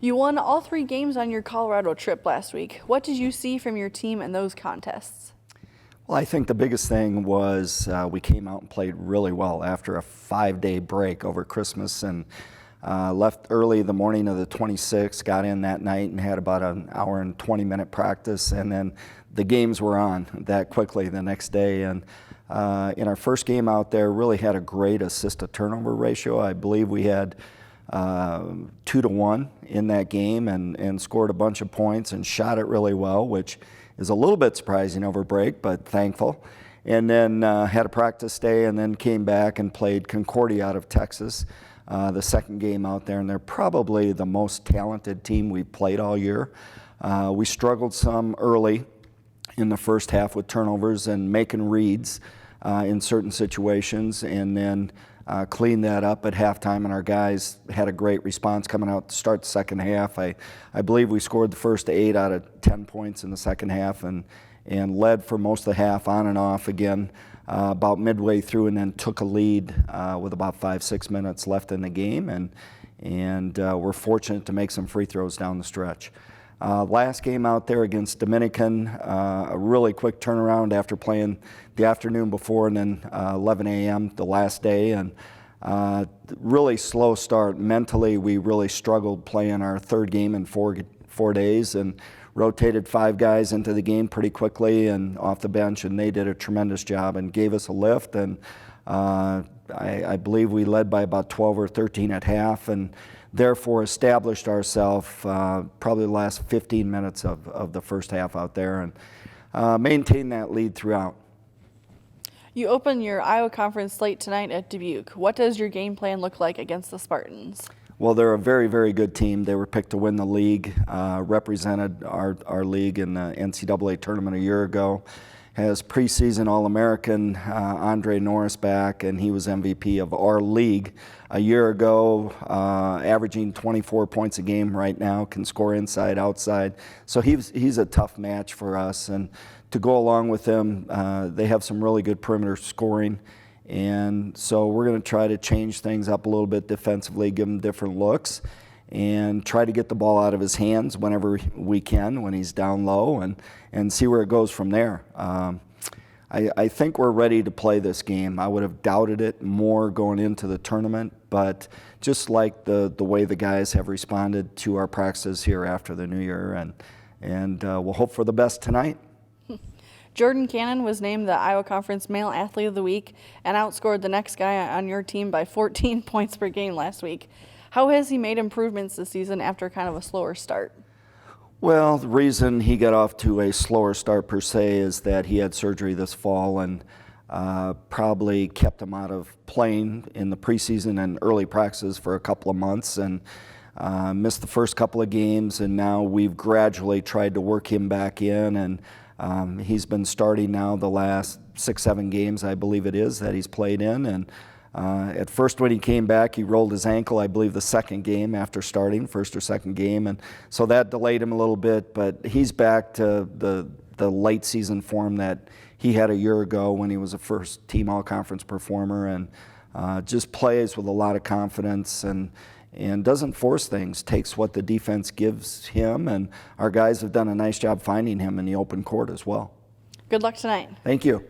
You won all 3 games on your Colorado trip last week. What did you see from your team in those contests? Well, I think the biggest thing was we came out and played really well after a 5-day break over Christmas, and left early the morning of the 26th, got in that night and had about an hour and 20-minute practice, and then the games were on that quickly the next day. And in our first game out there, really had a great assist-to-turnover ratio. I believe we had 2-to-1 in that game, and scored a bunch of points and shot it really well, which is a little bit surprising over break, but thankful. And then had a practice day, and then came back and played Concordia out of Texas, the second game out there, and they're probably the most talented team we've played all year. We struggled some early in the first half with turnovers and making reads in certain situations, and then cleaned that up at halftime, and our guys had a great response coming out to start the second half. I believe we scored the first 8 out of 10 points in the second half, and led for most of the half on and off again about midway through, and then took a lead with about 5-6 minutes left in the game, and we're fortunate to make some free throws down the stretch. Last game out there against Dominican, a really quick turnaround after playing the afternoon before, and then 11 a.m. the last day, and really slow start. Mentally, we really struggled playing our third game in four days, and rotated 5 guys into the game pretty quickly and off the bench, and they did a tremendous job and gave us a lift. And I believe we led by about 12 or 13 at half, and therefore established ourselves probably the last 15 minutes of the first half out there, and maintained that lead throughout. You open your Iowa Conference slate tonight at Dubuque. What does your game plan look like against the Spartans? Well, they're a very, very good team. They were picked to win the league, represented our league in the NCAA tournament a year ago. Has preseason All-American Andre Norris back, and he was MVP of our league a year ago, averaging 24 points a game right now, can score inside, outside. So he's a tough match for us. And to go along with them, they have some really good perimeter scoring. And so we're going to try to change things up a little bit defensively, give him different looks, and try to get the ball out of his hands whenever we can when he's down low, and see where it goes from there. I think we're ready to play this game. I would have doubted it more going into the tournament, but just like the way the guys have responded to our practices here after the new year, and we'll hope for the best tonight. Jordan Cannon was named the Iowa Conference Male Athlete of the Week and outscored the next guy on your team by 14 points per game last week. How has he made improvements this season after kind of a slower start? Well, the reason he got off to a slower start per se is that he had surgery this fall, and probably kept him out of playing in the preseason and early practices for a couple of months, and missed the first couple of games, and now we've gradually tried to work him back in, and he's been starting now the last 6-7 games, I believe it is, that he's played in. And at first when he came back, he rolled his ankle, I believe the second game after starting, first or second game, and so that delayed him a little bit, but he's back to the late season form that he had a year ago when he was a first team all-conference performer, and just plays with a lot of confidence, and doesn't force things, takes what the defense gives him, and our guys have done a nice job finding him in the open court as well. Good luck tonight. Thank you.